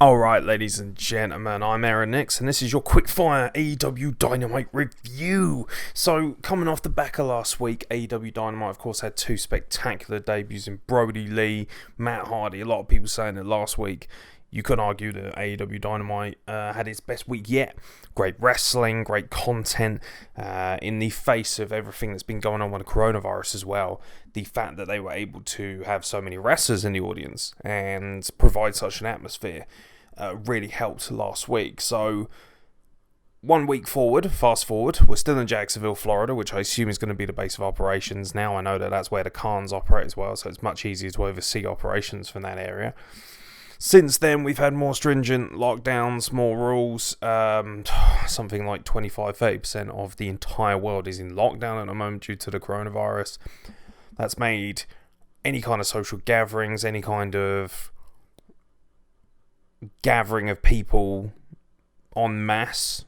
Alright, ladies and gentlemen, I'm Aeron, and this is your quickfire AEW Dynamite review. So, coming off the back of last week, AEW Dynamite, of course, had two spectacular debuts in Brody Lee, Matt Hardy. A lot of people saying that last week, you could argue that AEW Dynamite had its best week yet. Great wrestling, great content, in the face of everything that's been going on with the coronavirus as well. The fact that they were able to have so many wrestlers in the audience and provide such an atmosphere really helped last week. So, 1 week forward, fast forward, we're still in Jacksonville, Florida, which I assume is going to be the base of operations now. I know that that's where the Khans operate as well, so it's much easier to oversee operations from that area. Since then, we've had more stringent lockdowns, more rules. Something like 25-30% of the entire world is in lockdown at the moment due to the coronavirus. That's made any kind of social gatherings, any kind of gathering of people en masse,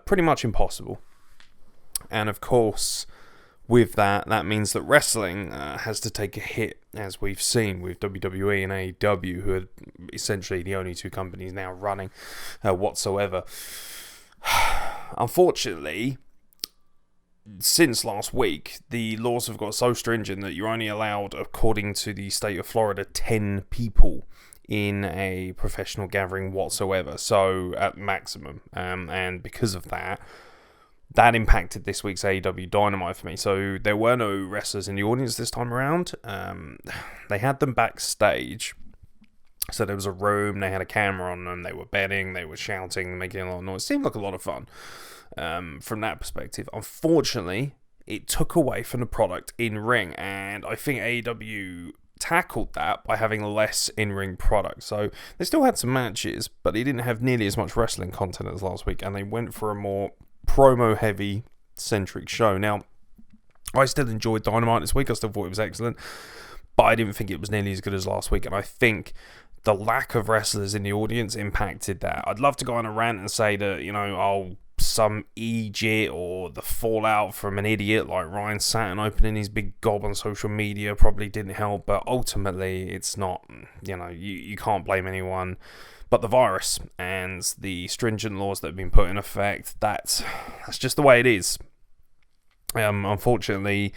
pretty much impossible. And of course, with that means that wrestling has to take a hit, as we've seen with WWE and AEW, who are essentially the only two companies now running whatsoever. Unfortunately, since last week, the laws have got so stringent that you're only allowed, according to the state of Florida, 10 people in a professional gathering whatsoever, so at maximum. And because of that impacted this week's AEW Dynamite for me. So there were no wrestlers in the audience this time around. They had them backstage. So there was a room, they had a camera on them, they were betting, they were shouting, making a lot of noise. It seemed like a lot of fun from that perspective. Unfortunately, it took away from the product in ring, and I think AEW tackled that by having less in-ring product. So they still had some matches, but they didn't have nearly as much wrestling content as last week, and they went for a more promo-heavy centric show. Now, I still enjoyed Dynamite this week. I still thought it was excellent, but I didn't think it was nearly as good as last week, and I think the lack of wrestlers in the audience impacted that. I'd love to go on a rant and say that, some EJ or the fallout from an idiot like Ryan Satin opening his big gob on social media probably didn't help, but ultimately it's not, you can't blame anyone but the virus and the stringent laws that have been put in effect. That's just the way it is. Unfortunately,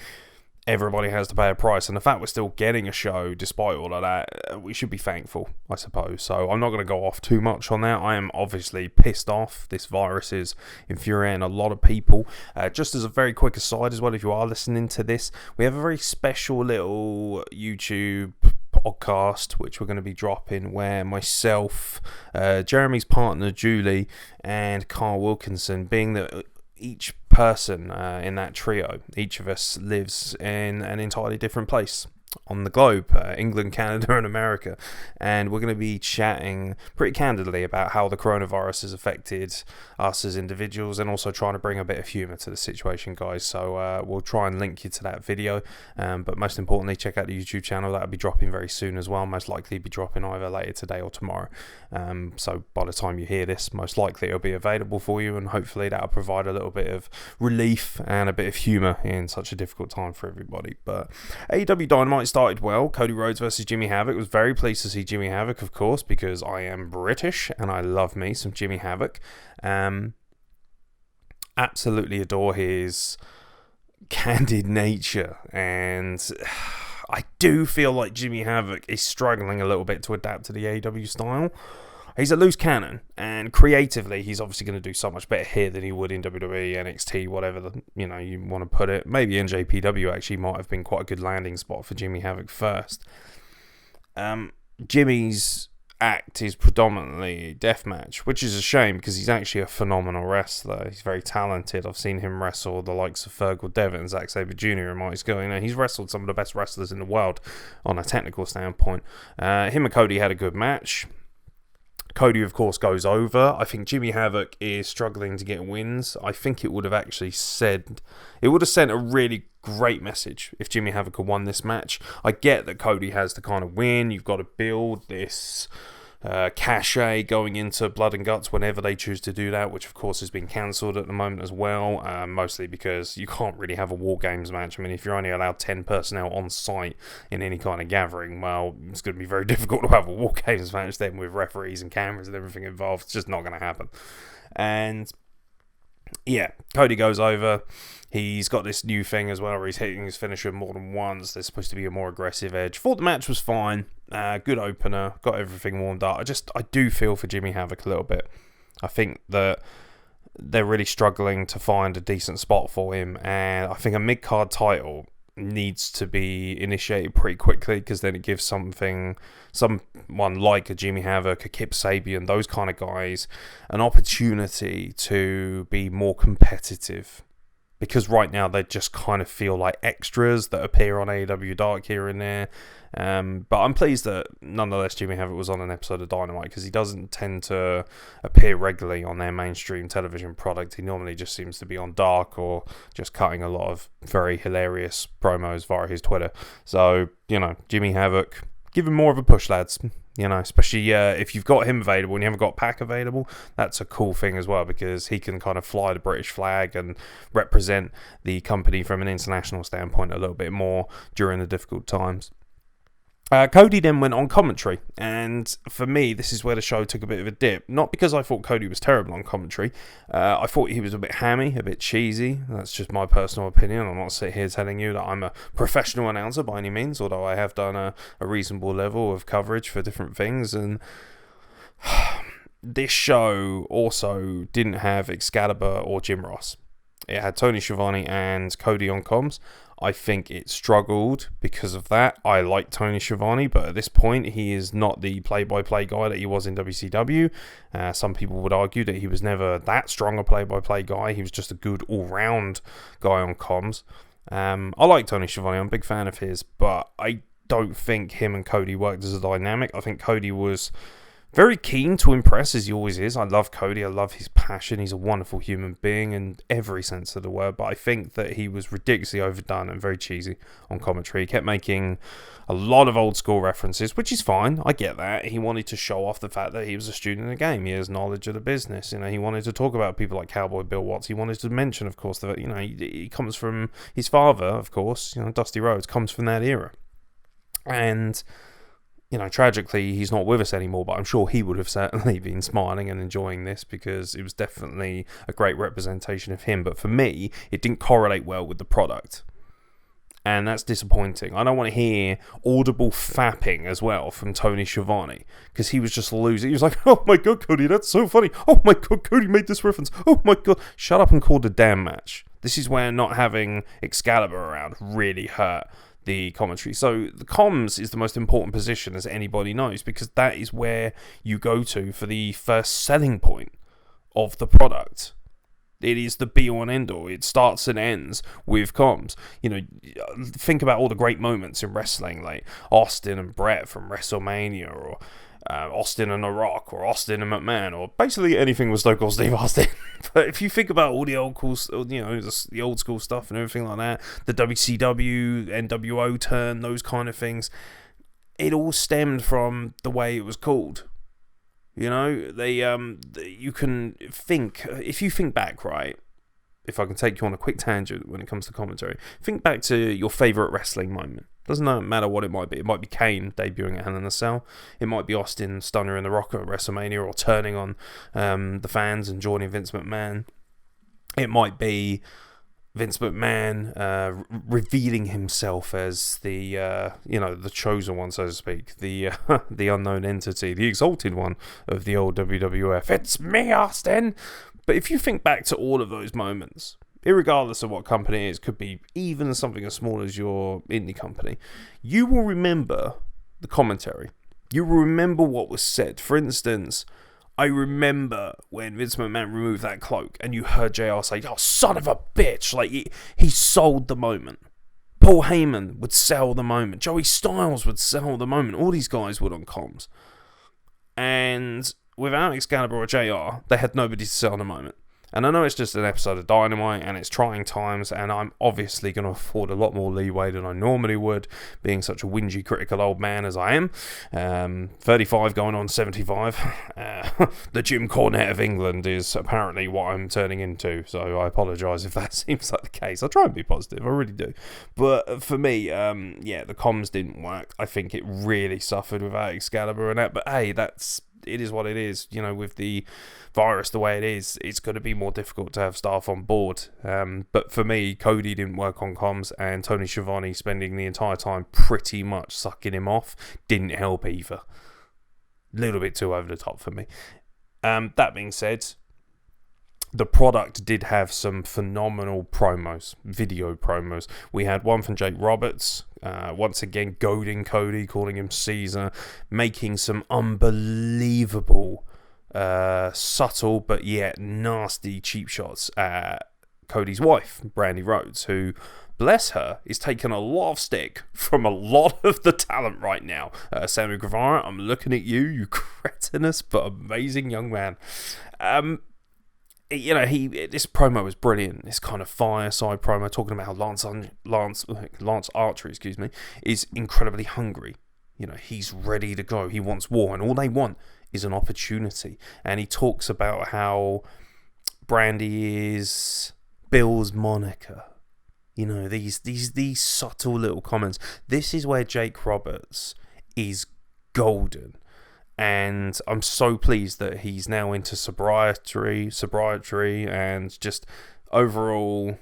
everybody has to pay a price, and the fact we're still getting a show despite all of that, we should be thankful, I suppose. So I'm not going to go off too much on that. I am obviously pissed off. This virus is infuriating a lot of people. Just as a very quick aside as well, if you are listening to this, we have a very special little YouTube podcast which we're going to be dropping, where myself, Jeremy's partner Julie, and Carl Wilkinson, being that each person in that trio, each of us lives in an entirely different place on the globe, England, Canada and America, and we're going to be chatting pretty candidly about how the coronavirus has affected us as individuals, and also trying to bring a bit of humour to the situation, guys. So we'll try and link you to that video, but most importantly, check out the YouTube channel. That'll be dropping very soon as well. Most likely be dropping either later today or tomorrow, so by the time you hear this, most likely it'll be available for you, and hopefully that'll provide a little bit of relief and a bit of humour in such a difficult time for everybody. But AEW Dynamite started well. Cody Rhodes versus Jimmy Havoc. Was very pleased to see Jimmy Havoc, of course, because I am British and I love me some Jimmy Havoc. Absolutely adore his candid nature, and I do feel like Jimmy Havoc is struggling a little bit to adapt to the AEW style. He's a loose cannon, and creatively, he's obviously going to do so much better here than he would in WWE, NXT, whatever you want to put it. Maybe NJPW actually might have been quite a good landing spot for Jimmy Havoc first. Jimmy's act is predominantly deathmatch, which is a shame because he's actually a phenomenal wrestler. He's very talented. I've seen him wrestle the likes of Fergal Devitt and Zack Sabre Jr. in my school. He's wrestled some of the best wrestlers in the world on a technical standpoint. Him and Cody had a good match. Cody, of course, goes over. I think Jimmy Havoc is struggling to get wins. I think it would have sent a really great message if Jimmy Havoc had won this match. I get that Cody has to kind of win. You've got to build this cachet going into Blood and Guts whenever they choose to do that, which of course has been cancelled at the moment as well, mostly because you can't really have a War Games match. I mean, if you're only allowed 10 personnel on site in any kind of gathering, well, it's going to be very difficult to have a War Games match then with referees and cameras and everything involved. It's just not going to happen. And yeah, Cody goes over. He's got this new thing as well where he's hitting his finisher more than once. There's supposed to be a more aggressive edge. Thought the match was fine. Good opener. Got everything warmed up. I do feel for Jimmy Havoc a little bit. I think that they're really struggling to find a decent spot for him. And I think a mid-card title needs to be initiated pretty quickly, because then it gives someone like a Jimmy Havoc, a Kip Sabian, those kind of guys, an opportunity to be more competitive. Because right now they just kind of feel like extras that appear on AEW Dark here and there. But I'm pleased that nonetheless Jimmy Havoc was on an episode of Dynamite, because he doesn't tend to appear regularly on their mainstream television product. He normally just seems to be on Dark or just cutting a lot of very hilarious promos via his Twitter. So, Jimmy Havoc, give him more of a push, lads. Especially if you've got him available and you haven't got Pac available, that's a cool thing as well, because he can kind of fly the British flag and represent the company from an international standpoint a little bit more during the difficult times. Cody then went on commentary, and for me, this is where the show took a bit of a dip. Not because I thought Cody was terrible on commentary. I thought he was a bit hammy, a bit cheesy. That's just my personal opinion. I'm not sitting here telling you that I'm a professional announcer by any means, although I have done a reasonable level of coverage for different things. And this show also didn't have Excalibur or Jim Ross. It had Tony Schiavone and Cody on comms. I think it struggled because of that. I like Tony Schiavone, but at this point, he is not the play-by-play guy that he was in WCW. Some people would argue that he was never that strong a play-by-play guy. He was just a good all-round guy on comms. I like Tony Schiavone. I'm a big fan of his, but I don't think him and Cody worked as a dynamic. I think Cody was very keen to impress, as he always is. I love Cody. I love his passion. He's a wonderful human being in every sense of the word. But I think that he was ridiculously overdone and very cheesy on commentary. He kept making a lot of old school references, which is fine. I get that. He wanted to show off the fact that he was a student in the game. He has knowledge of the business. He wanted to talk about people like Cowboy Bill Watts. He wanted to mention, of course, that he comes from his father, of course. Dusty Rhodes comes from that era. And tragically, he's not with us anymore, but I'm sure he would have certainly been smiling and enjoying this, because it was definitely a great representation of him. But for me, it didn't correlate well with the product. And that's disappointing. I don't want to hear audible fapping as well from Tony Schiavone, because he was just losing. He was like, "Oh my God, Cody, that's so funny. Oh my God, Cody made this reference. Oh my God." Shut up and call the damn match. This is where not having Excalibur around really hurt the commentary. So the comms is the most important position, as anybody knows, because that is where you go to for the first selling point of the product. It is the be-all and end-all. It starts and ends with comms. Think about all the great moments in wrestling, like Austin and Brett from WrestleMania, or Austin and The Rock, or Austin and McMahon, or basically anything with Stone Cold Steve Austin. But if you think about all the old cool, the old school stuff and everything like that, the WCW, NWO turn, those kind of things, it all stemmed from the way it was called. You can think, if you think back, right? If I can take you on a quick tangent when it comes to commentary, think back to your favourite wrestling moment. Doesn't matter what it might be. It might be Kane debuting at Hell in a Cell. It might be Austin Stunner in the Rock at WrestleMania, or turning on the fans and joining Vince McMahon. It might be Vince McMahon revealing himself as the chosen one, so to speak, the unknown entity, the exalted one of the old WWF. It's me, Austin. But if you think back to all of those moments, irregardless of what company it is, could be even something as small as your indie company, you will remember the commentary. You will remember what was said. For instance, I remember when Vince McMahon removed that cloak and you heard JR say, "Oh, son of a bitch." Like, he sold the moment. Paul Heyman would sell the moment. Joey Styles would sell the moment. All these guys would on comms. And without Excalibur or JR, they had nobody to sell the moment. And I know it's just an episode of Dynamite and it's trying times, and I'm obviously going to afford a lot more leeway than I normally would, being such a whingy, critical old man as I am. 35 going on 75. The Jim Cornette of England is apparently what I'm turning into, so I apologise if that seems like the case. I try and be positive, I really do. But for me, the comms didn't work. I think it really suffered without Excalibur and that, but hey, it is what it is. With the virus the way it is, it's going to be more difficult to have staff on board. But for me, Cody didn't work on comms, and Tony Schiavone spending the entire time pretty much sucking him off didn't help either. A little bit too over the top for me. That being said, the product did have some phenomenal promos, video promos. We had one from Jake Roberts, once again goading Cody, calling him Caesar, making some unbelievable, subtle but yet nasty cheap shots at Cody's wife, Brandy Rhodes, who, bless her, is taking a lot of stick from a lot of the talent right now. Sammy Guevara, I'm looking at you, you cretinous but amazing young man. This promo was brilliant. This kind of fireside promo talking about how Lance Archer, is incredibly hungry. He's ready to go. He wants war, and all they want is an opportunity. And he talks about how Brandy is Bill's moniker. These subtle little comments. This is where Jake Roberts is golden. And I'm so pleased that he's now into sobriety, and just overall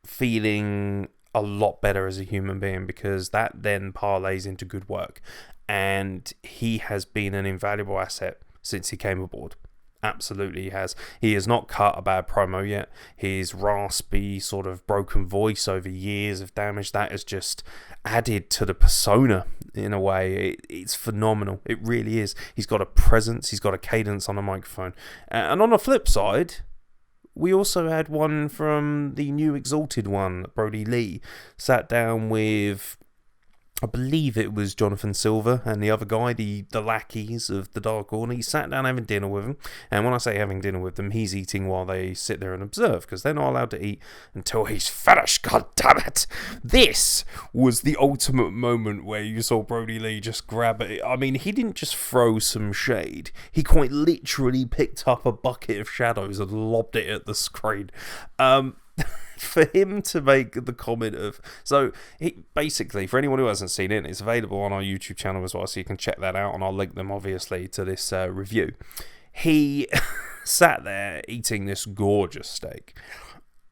feeling a lot better as a human being, because that then parlays into good work. And he has been an invaluable asset since he came aboard. Absolutely he has. He has not cut a bad promo yet. His raspy, sort of broken voice over years of damage, that has just added to the persona in a way. It's phenomenal. It really is. He's got a presence. He's got a cadence on a microphone. And on the flip side, we also had one from the new Exalted one. Brody Lee sat down with, I believe it was Jonathan Silver and the other guy, the lackeys of the Dark Order. He sat down having dinner with him. And when I say having dinner with them, he's eating while they sit there and observe, because they're not allowed to eat until he's finished. God damn it! This was the ultimate moment where you saw Brody Lee just grab it. I mean, he didn't just throw some shade. He quite literally picked up a bucket of shadows and lobbed it at the screen. For him to make the comment of... So, basically, for anyone who hasn't seen it, it's available on our YouTube channel as well, so you can check that out, and I'll link them, obviously, to this review. He sat there eating this gorgeous steak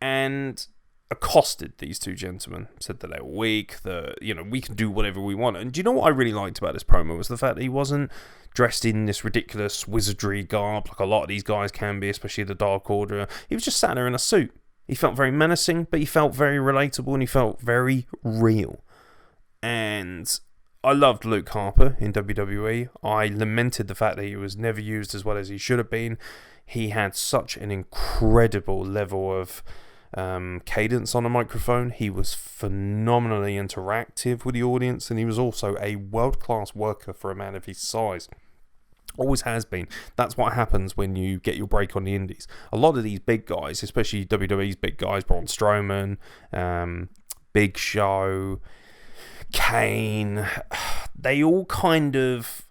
and accosted these two gentlemen, said that they were weak, that, we can do whatever we want. And do you know what I really liked about this promo was the fact that he wasn't dressed in this ridiculous wizardry garb like a lot of these guys can be, especially the Dark Order. He was just sat there in a suit. He felt very menacing, but he felt very relatable, and he felt very real. And I loved Luke Harper in WWE. I lamented the fact that he was never used as well as he should have been. He had such an incredible level of cadence on a microphone. He was phenomenally interactive with the audience, and he was also a world-class worker for a man of his size. Always has been. That's what happens when you get your break on the indies. A lot of these big guys, especially WWE's big guys, Braun Strowman, Big Show, Kane, they all kind of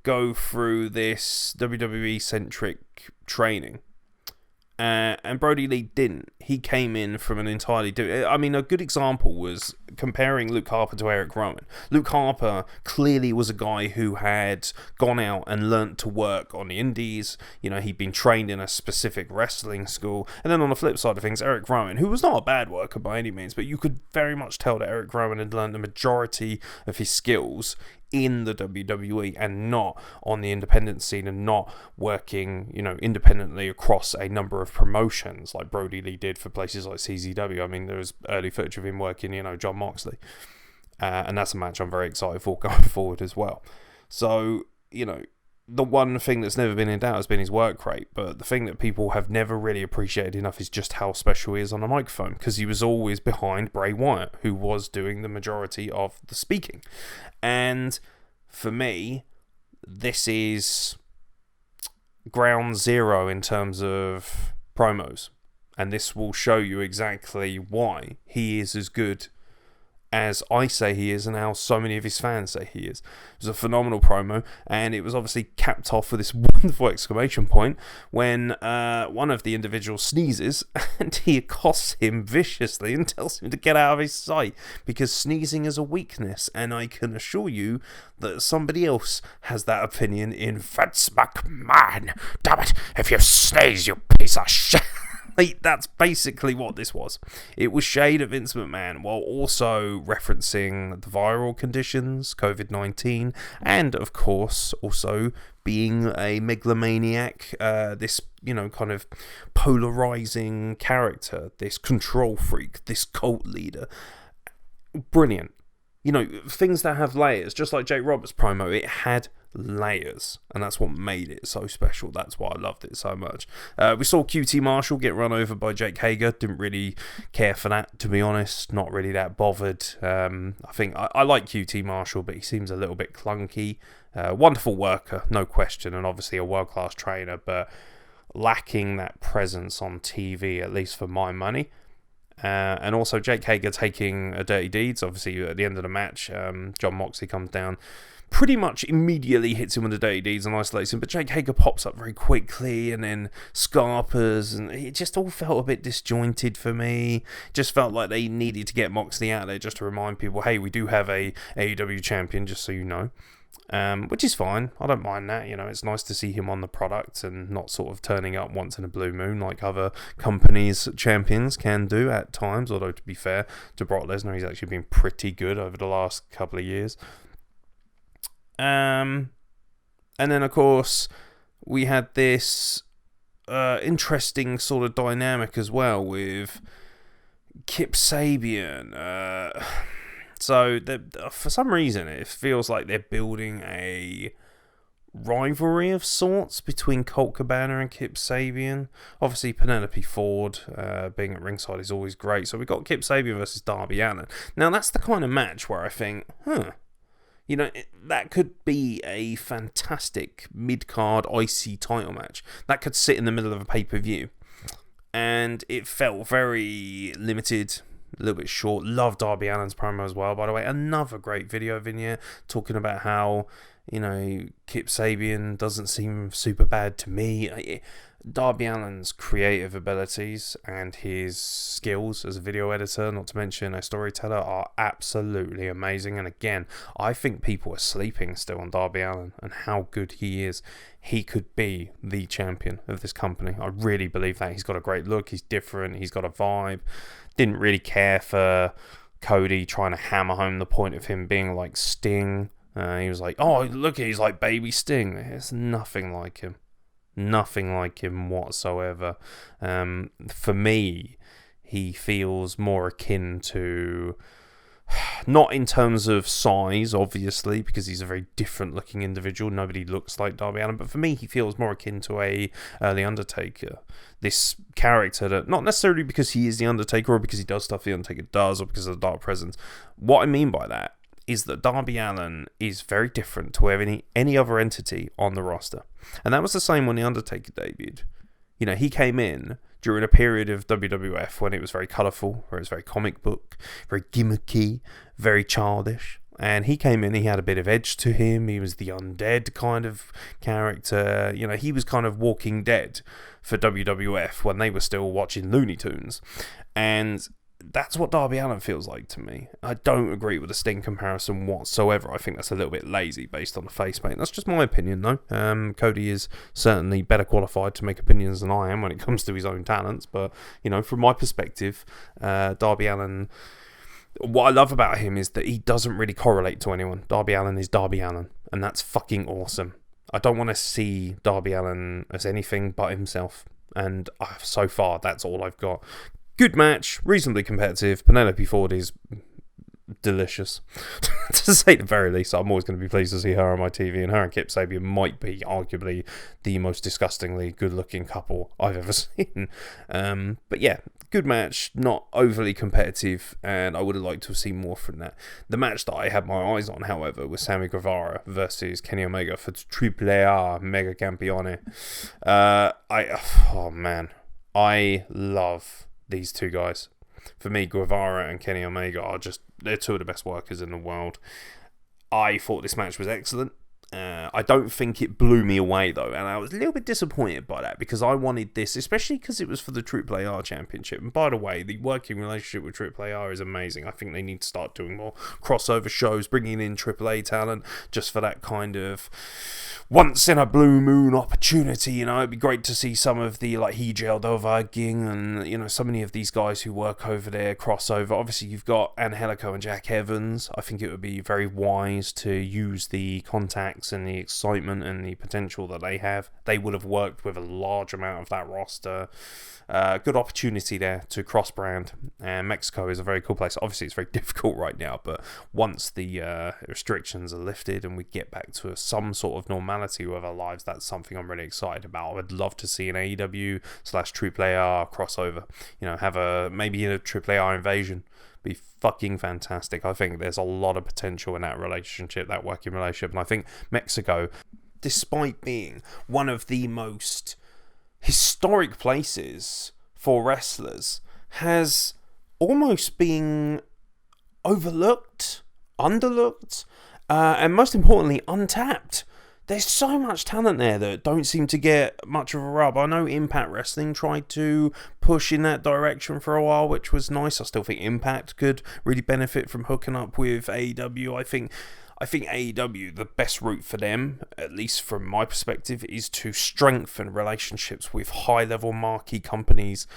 go through this WWE-centric training. And Brody Lee didn't. He came in from an entirely different... I mean, a good example was comparing Luke Harper to Eric Rowan. Luke Harper clearly was a guy who had gone out and learnt to work on the indies. He'd been trained in a specific wrestling school. And then on the flip side of things, Eric Rowan, who was not a bad worker by any means, but you could very much tell that Eric Rowan had learned the majority of his skills in the WWE and not on the independent scene, and not working, independently across a number of promotions like Brody Lee did for places like CZW. I mean, there was early footage of him working, John Moxley. And that's a match I'm very excited for going forward as well. So, the one thing that's never been in doubt has been his work rate, but the thing that people have never really appreciated enough is just how special he is on a microphone, because he was always behind Bray Wyatt, who was doing the majority of the speaking. And for me, this is ground zero in terms of promos. And this will show you exactly why he is as good as I say he is and how so many of his fans say he is. It was a phenomenal promo, and it was obviously capped off with this wonderful exclamation point when one of the individuals sneezes and he accosts him viciously and tells him to get out of his sight because sneezing is a weakness, and I can assure you that somebody else has that opinion in Vince McMahon. Damn it, if you sneeze, you piece of shit. That's basically what this was. It was shade at Vince McMahon while also referencing the viral conditions, COVID-19, and of course also being a megalomaniac, this, kind of polarizing character, this control freak, this cult leader. Brilliant. Things that have layers, just like Jake Roberts' promo, it had layers, and that's what made it so special. That's why I loved it so much. We saw QT Marshall get run over by Jake Hager. Didn't really care for that, to be honest. Not really that bothered. I think I like QT Marshall, but he seems a little bit clunky. Wonderful worker, no question, and obviously a world-class trainer, but lacking that presence on TV, at least for my money. And also Jake Hager taking a dirty deeds. Obviously at the end of the match, John Moxley comes down, pretty much immediately hits him with the dirty deeds and isolates him, but Jake Hager pops up very quickly and then scarpers, and it just all felt a bit disjointed for me. Just felt like they needed to get Moxley out there just to remind people, hey, we do have a AEW champion, just so you know. Which is fine. I don't mind that. It's nice to see him on the product and not sort of turning up once in a blue moon like other companies' champions can do at times. Although, to be fair to Brock Lesnar, he's actually been pretty good over the last couple of years. And then, of course, we had this interesting sort of dynamic as well with Kip Sabian. So for some reason, it feels like they're building a rivalry of sorts between Colt Cabana and Kip Sabian. Obviously, Penelope Ford being at ringside is always great. So we got Kip Sabian versus Darby Allin. Now, that's the kind of match where I think, that could be a fantastic mid-card IC title match. That could sit in the middle of a pay-per-view. And it felt very limited, a little bit short. Love Darby Allin's promo as well, by the way. Another great video vignette talking about how, Kip Sabian doesn't seem super bad to me. Darby Allin's creative abilities and his skills as a video editor, not to mention a storyteller, are absolutely amazing. And again, I think people are sleeping still on Darby Allin and how good he is. He could be the champion of this company. I really believe that. He's got a great look. He's different. He's got a vibe. Didn't really care for Cody trying to hammer home the point of him being like Sting. He was like, oh, look, he's like baby Sting. It's nothing like him. Nothing like him whatsoever. For me, he feels more akin to, not in terms of size, obviously, because he's a very different looking individual. Nobody looks like Darby Allin, but for me, he feels more akin to The Undertaker. This character that, not necessarily because he is The Undertaker or because he does stuff The Undertaker does or because of the Dark Presence. What I mean by that is that Darby Allin is very different to any other entity on the roster. And that was the same when The Undertaker debuted. He came in during a period of WWF when it was very colourful, where it was very comic book, very gimmicky, very childish. And he came in, he had a bit of edge to him. He was the undead kind of character. He was kind of Walking Dead for WWF when they were still watching Looney Tunes. And that's what Darby Allin feels like to me. I don't agree with the Sting comparison whatsoever. I think that's a little bit lazy based on the face paint. That's just my opinion, though. Cody is certainly better qualified to make opinions than I am when it comes to his own talents. But, from my perspective, Darby Allin, what I love about him is that he doesn't really correlate to anyone. Darby Allin is Darby Allin, and that's fucking awesome. I don't want to see Darby Allin as anything but himself. And so far, that's all I've got. Good match, reasonably competitive. Penelope Ford is delicious, to say the very least. I'm always going to be pleased to see her on my TV, and her and Kip Sabian might be arguably the most disgustingly good-looking couple I've ever seen. But yeah, good match, not overly competitive, and I would have liked to have seen more from that. The match that I had my eyes on, however, was Sammy Guevara versus Kenny Omega for AAA Mega Campione. Oh man, I love these two guys. For me, Guevara and Kenny Omega they're two of the best workers in the world. I thought this match was excellent. I don't think it blew me away though, and I was a little bit disappointed by that because I wanted this, especially because it was for the AAA Championship. And by the way, the working relationship with AAA is amazing. I think they need to start doing more crossover shows, bringing in AAA talent just for that kind of once in a blue moon opportunity. You know, it'd be great to see some of the like Higel Dovaging and, you know, so many of these guys who work over there crossover. Obviously, you've got Angelico and Jack Evans. I think it would be very wise to use the contacts and the excitement and the potential that they have. They would have worked with a large amount of that roster. Good opportunity there to cross-brand. And Mexico is a very cool place. Obviously, it's very difficult right now, but once the restrictions are lifted and we get back to some sort of normality with our lives, that's something I'm really excited about. I would love to see an AEW/AAA crossover. You know, have maybe a AAA invasion. Be fucking fantastic. I think there's a lot of potential in that relationship, that working relationship, and I think Mexico, despite being one of the most historic places for wrestlers, has almost been overlooked, underlooked, and most importantly, untapped. There's so much talent there that don't seem to get much of a rub. I know Impact Wrestling tried to push in that direction for a while, which was nice. I still think Impact could really benefit from hooking up with AEW. I think AEW, the best route for them, at least from my perspective, is to strengthen relationships with high-level marquee companies.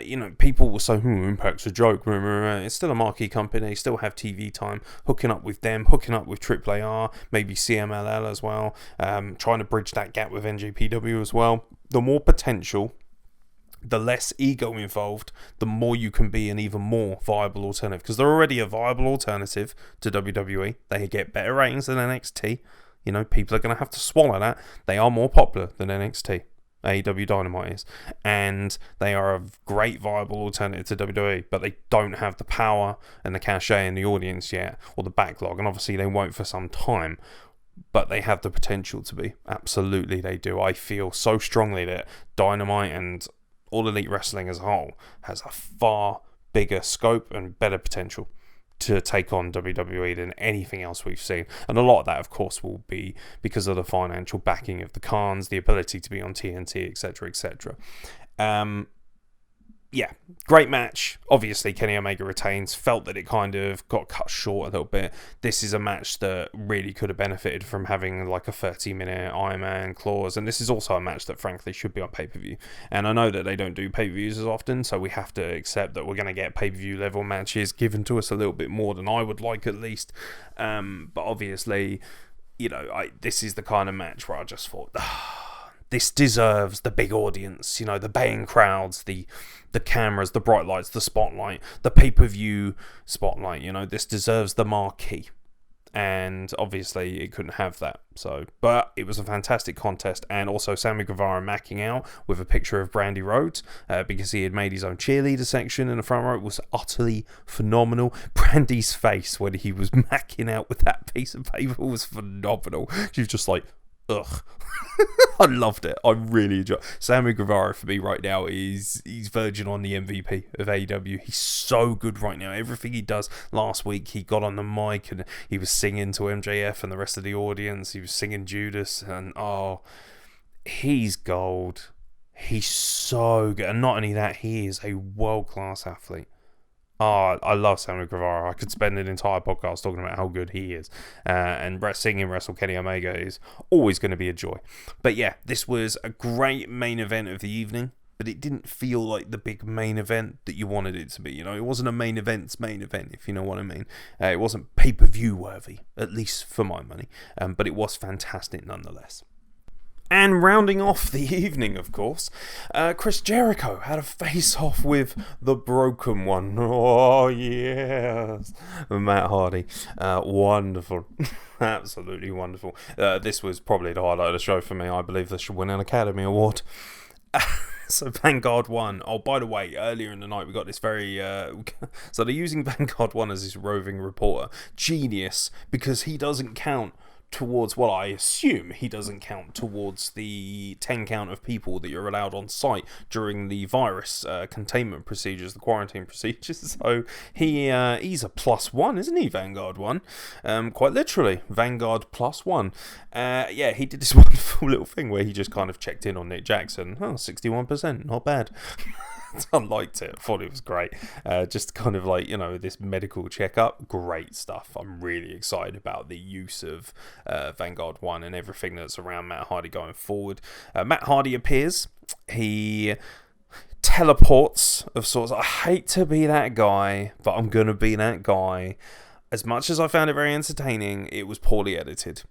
You know, people will say, Impact's a joke. It's still a marquee company. They still have TV time. Hooking up with them, hooking up with AAA, maybe CMLL as well. Trying to bridge that gap with NJPW as well. The more potential, the less ego involved, the more you can be an even more viable alternative. Because they're already a viable alternative to WWE. They get better ratings than NXT. You know, people are going to have to swallow that. They are more popular than NXT. AEW Dynamite is. And they are a great viable alternative to WWE. But they don't have the power and the cachet in the audience yet. Or the backlog. And obviously they won't for some time. But they have the potential to be. Absolutely they do. I feel so strongly that Dynamite and All Elite Wrestling as a whole has a far bigger scope and better potential to take on WWE than anything else we've seen. And a lot of that, of course, will be because of the financial backing of the Khans, the ability to be on TNT, etc., etc. Yeah, great match. Obviously, Kenny Omega retains. Felt that it kind of got cut short a little bit. This is a match that really could have benefited from having like a 30-minute Iron Man clause. And this is also a match that, frankly, should be on pay-per-view. And I know that they don't do pay-per-views as often, so we have to accept that we're going to get pay-per-view level matches given to us a little bit more than I would like, at least. But obviously, you know, this is the kind of match where I just thought, this deserves the big audience, you know, the baying crowds, the cameras, the bright lights, the spotlight, the pay-per-view spotlight, you know, this deserves the marquee. And obviously it couldn't have that. But it was a fantastic contest, and also Sammy Guevara macking out with a picture of Brandy Rhodes because he had made his own cheerleader section in the front row. It was utterly phenomenal. Brandy's face when he was macking out with that piece of paper was phenomenal. She was just like, ugh. I loved it. I really enjoyed it. Sammy Guevara for me right now he's verging on the MVP of AEW. He's so good right now. Everything he does. Last week he got on the mic and he was singing to MJF and the rest of the audience. He was singing Judas, and he's gold. He's so good. And not only that, he is a world-class athlete. I love Sammy Guevara. I could spend an entire podcast talking about how good he is. And singing Wrestle Kenny Omega is always going to be a joy. But yeah, this was a great main event of the evening, but it didn't feel like the big main event that you wanted it to be. You know, it wasn't a main event, if you know what I mean. It wasn't pay-per-view worthy, at least for my money. But it was fantastic nonetheless. And rounding off the evening, of course, Chris Jericho had a face-off with the Broken One. Oh, yes. Matt Hardy. Wonderful. Absolutely wonderful. This was probably the highlight of the show for me. I believe this should win an Academy Award. So Vanguard 1. Oh, by the way, earlier in the night we got this very... so they're using Vanguard 1 as this roving reporter. Genius, because he doesn't count towards, well, I assume he doesn't count towards the 10 count of people that you're allowed on site during the virus containment procedures, the quarantine procedures. So he's a +1, isn't he, Vanguard 1? Quite literally, Vanguard +1. Yeah, he did this wonderful little thing where he just kind of checked in on Nick Jackson. Oh, 61%, not bad. I liked it. I thought it was great. Just kind of like, this medical checkup. Great stuff. I'm really excited about the use of Vanguard 1 and everything that's around Matt Hardy going forward. Matt Hardy appears. He teleports of sorts. I hate to be that guy, but I'm going to be that guy. As much as I found it very entertaining, it was poorly edited.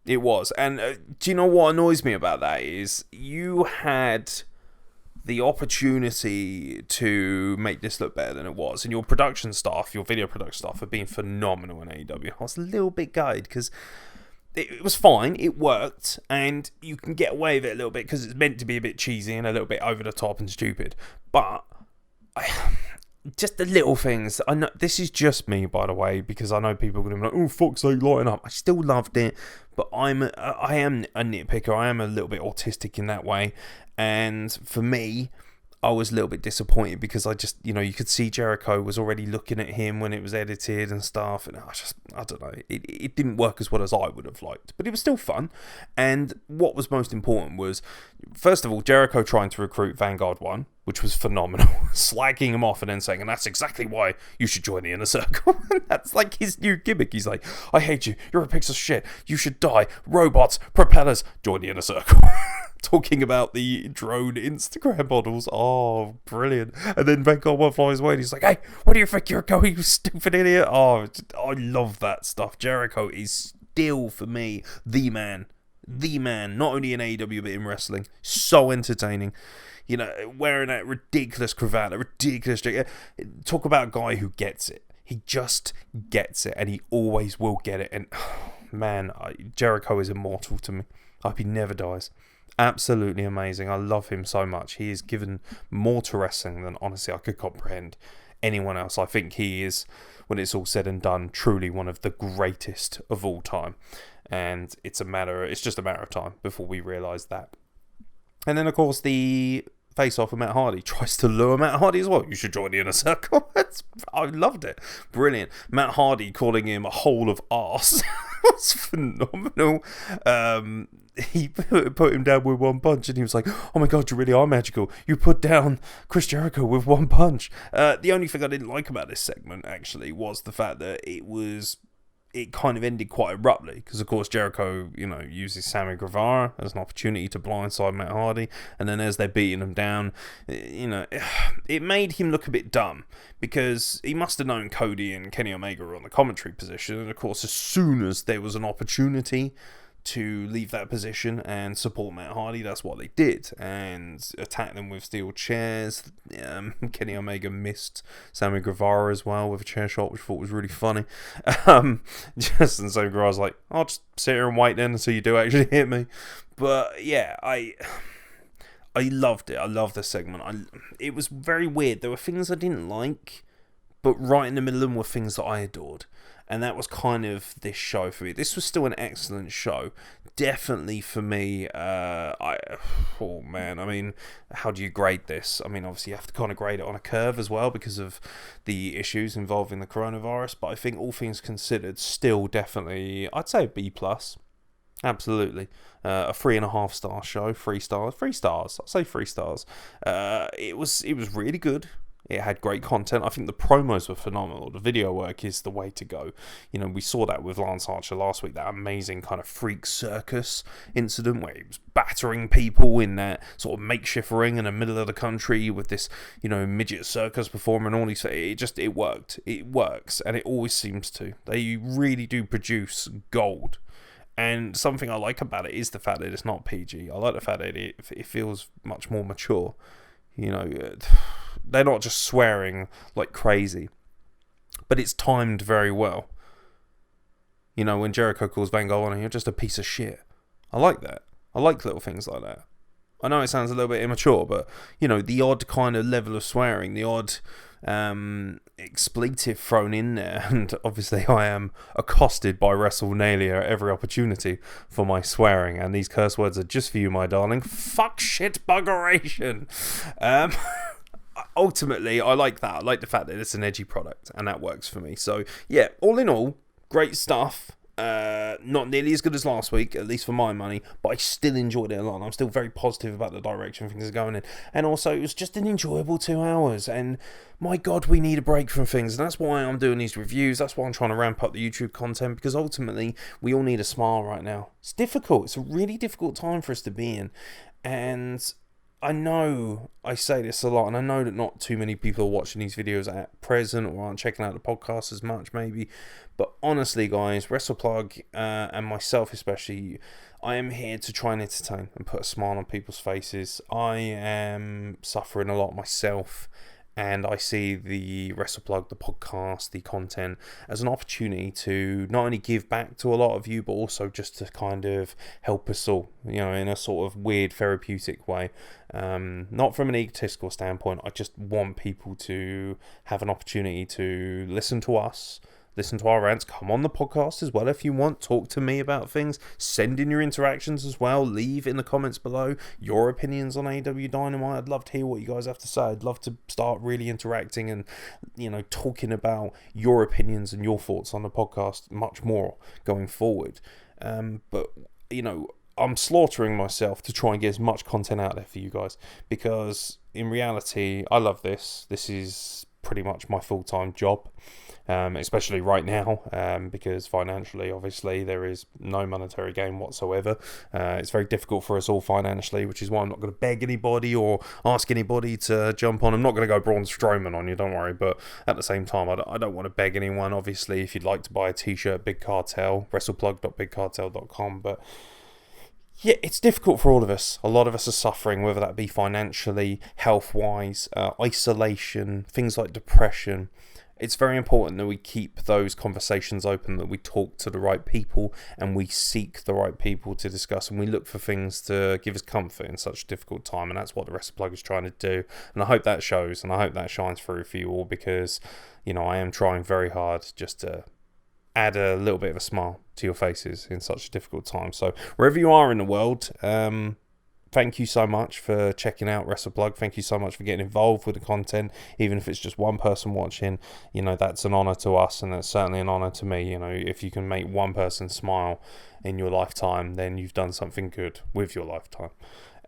It was. And do you know what annoys me about that is you had the opportunity to make this look better than it was, and your production staff, your video production staff, have been phenomenal in AEW. I was a little bit gutted because it was fine, it worked, and you can get away with it a little bit because it's meant to be a bit cheesy and a little bit over the top and stupid. But just the little things. I know this is just me, by the way, because I know people are going to be like, "Oh, fuck's sake, lighten up." I still loved it, but I am a nitpicker. I am a little bit autistic in that way, and for me, I was a little bit disappointed because I just, you could see Jericho was already looking at him when it was edited and stuff, and I don't know, it didn't work as well as I would have liked, but it was still fun. And what was most important was, first of all, Jericho trying to recruit Vanguard 1, which was phenomenal, slagging him off and then saying, and that's exactly why you should join the Inner Circle. That's like his new gimmick. He's like, I hate you, you're a piece of shit, you should die, robots, propellers, join the Inner Circle. Talking about the drone Instagram models. Oh, brilliant. And then Vanguard 1 flies away and he's like, hey, where do you think you're going, you stupid idiot? Oh, I love that stuff. Jericho is still, for me, the man. The man. Not only in AEW, but in wrestling. So entertaining. Wearing that ridiculous cravat, that ridiculous jacket. Talk about a guy who gets it. He just gets it, and he always will get it. And, man, Jericho is immortal to me. I hope he never dies. Absolutely amazing. I love him so much. He has given more to wrestling than, honestly, I could comprehend anyone else. I think he is, when it's all said and done, truly one of the greatest of all time. And it's just a matter of time before we realise that. And then, of course, the face-off of Matt Hardy tries to lure Matt Hardy as well. You should join the Inner Circle. I loved it. Brilliant. Matt Hardy calling him a hole of arse. That's phenomenal. He put him down with one punch, and he was like, oh my god, you really are magical. You put down Chris Jericho with one punch. The only thing I didn't like about this segment, actually, was the fact that it kind of ended quite abruptly, because of course Jericho, uses Sammy Guevara as an opportunity to blindside Matt Hardy, and then as they're beating him down, it made him look a bit dumb, because he must have known Cody and Kenny Omega were on the commentary position, and of course as soon as there was an opportunity to leave that position and support Matt Hardy, that's what they did, and attack them with steel chairs. Kenny Omega missed Sammy Guevara as well with a chair shot, which I thought was really funny. Just and Sammy Guevara's like, I'll just sit here and wait then until you do actually hit me. But yeah, I loved it. I loved the segment. It was very weird. There were things I didn't like, but right in the middle of them were things that I adored. And that was kind of this show for me. This was still an excellent show. Definitely for me, oh man, I mean, how do you grade this? I mean, obviously you have to kind of grade it on a curve as well because of the issues involving the coronavirus. But I think all things considered, still definitely, I'd say a B+. Absolutely. A 3.5 star show. 3 stars. 3 stars. I'll say 3 stars. It was really good. It had great content. I think the promos were phenomenal. The video work is the way to go. We saw that with Lance Archer last week, that amazing kind of freak circus incident where he was battering people in that sort of makeshift ring in the middle of the country with this, midget circus performer and all these. It worked. It works, and it always seems to. They really do produce gold. And something I like about it is the fact that it's not PG. I like the fact that it feels much more mature. You know, they're not just swearing like crazy, but it's timed very well. You know, when Jericho calls Van Gogh on, you're just a piece of shit. I like that. I like little things like that. I know it sounds a little bit immature, but, you know, the odd kind of level of swearing, the odd expletive thrown in there, and obviously I am accosted by Wrestle nearly at every opportunity for my swearing, and these curse words are just for you, my darling. Fuck shit buggeration. Ultimately, I like that. I like the fact that it's an edgy product, and that works for me. So, yeah, all in all, great stuff. Not nearly as good as last week, at least for my money, but I still enjoyed it a lot. I'm still very positive about the direction things are going in, and also it was just an enjoyable 2 hours. And my God, we need a break from things, and that's why I'm doing these reviews. That's why I'm trying to ramp up the YouTube content, because ultimately we all need a smile right now. It's difficult. It's a really difficult time for us to be in, and I know I say this a lot, and I know that not too many people are watching these videos at present or aren't checking out the podcast as much, maybe. But honestly, guys, WrestlePlug and myself especially, I am here to try and entertain and put a smile on people's faces. I am suffering a lot myself, and I see the WrestlePlug, the podcast, the content as an opportunity to not only give back to a lot of you, but also just to kind of help us all, you know, in a sort of weird therapeutic way. Not from an egotistical standpoint. I just want people to have an opportunity to listen to us, listen to our rants, come on the podcast as well if you want, talk to me about things, send in your interactions as well, leave in the comments below your opinions on AEW Dynamite. I'd love to hear what you guys have to say. I'd love to start really interacting and, you know, talking about your opinions and your thoughts on the podcast much more going forward. But, you know, I'm slaughtering myself to try and get as much content out there for you guys, because in reality, I love this. This is pretty much my full-time job. Especially right now, because financially, obviously, there is no monetary gain whatsoever. It's very difficult for us all financially, which is why I'm not going to beg anybody or ask anybody to jump on. I'm not going to go Braun Strowman on you, don't worry, but at the same time, I don't want to beg anyone. Obviously, if you'd like to buy a t-shirt, Big Cartel, wrestleplug.bigcartel.com, but yeah, it's difficult for all of us. A lot of us are suffering, whether that be financially, health-wise, isolation, things like depression. It's very important that we keep those conversations open, that we talk to the right people and we seek the right people to discuss, and we look for things to give us comfort in such a difficult time, and that's what the WrestlePlug is trying to do. And I hope that shows, and I hope that shines through for you all, because, you know, I am trying very hard just to add a little bit of a smile to your faces in such a difficult time. So wherever you are in the world, thank you so much for checking out WrestlePlug. Thank you so much for getting involved with the content. Even if it's just one person watching, you know, that's an honor to us, and that's certainly an honor to me. You know, if you can make one person smile in your lifetime, then you've done something good with your lifetime.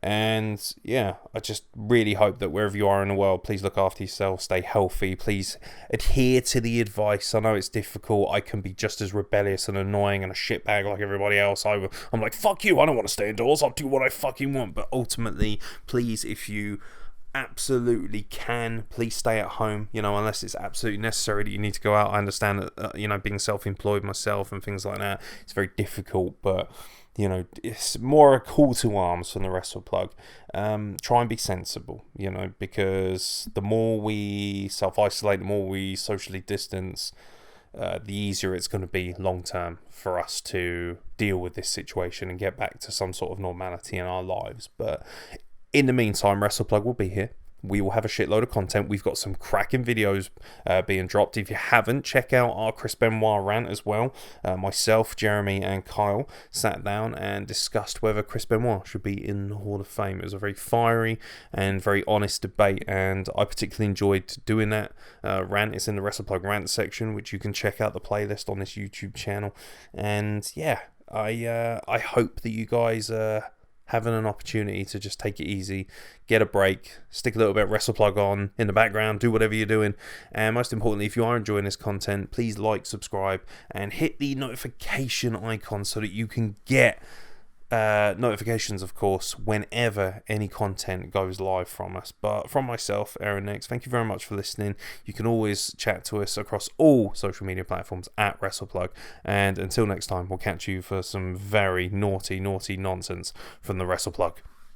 And yeah, I just really hope that wherever you are in the world, please look after yourself, stay healthy, please adhere to the advice. I know it's difficult. I can be just as rebellious and annoying and a shitbag like everybody else. I'm like, fuck you, I don't want to stay indoors, I'll do what I fucking want. But ultimately, please, if you absolutely can, please stay at home, you know, unless it's absolutely necessary that you need to go out. I understand that, you know, being self-employed myself and things like that, it's very difficult, but you know, it's more a call to arms from the WrestlePlug. Try and be sensible, you know, because the more we self-isolate, the more we socially distance, the easier it's going to be long-term for us to deal with this situation and get back to some sort of normality in our lives. But in the meantime, WrestlePlug will be here. We will have a shitload of content. We've got some cracking videos being dropped. If you haven't, check out our Chris Benoit rant as well. Myself, Jeremy, and Kyle sat down and discussed whether Chris Benoit should be in the Hall of Fame. It was a very fiery and very honest debate, and I particularly enjoyed doing that rant. It's in the WrestlePlug rant section, which you can check out the playlist on this YouTube channel. And yeah, I hope that you guys having an opportunity to just take it easy, get a break, stick a little bit of WrestlePlug on in the background, do whatever you're doing. And most importantly, if you are enjoying this content, please like, subscribe, and hit the notification icon so that you can get notifications, of course, whenever any content goes live from us. But from myself, Aeron Nix, thank you very much for listening. You can always chat to us across all social media platforms at WrestlePlug. And until next time, we'll catch you for some very naughty nonsense from the WrestlePlug.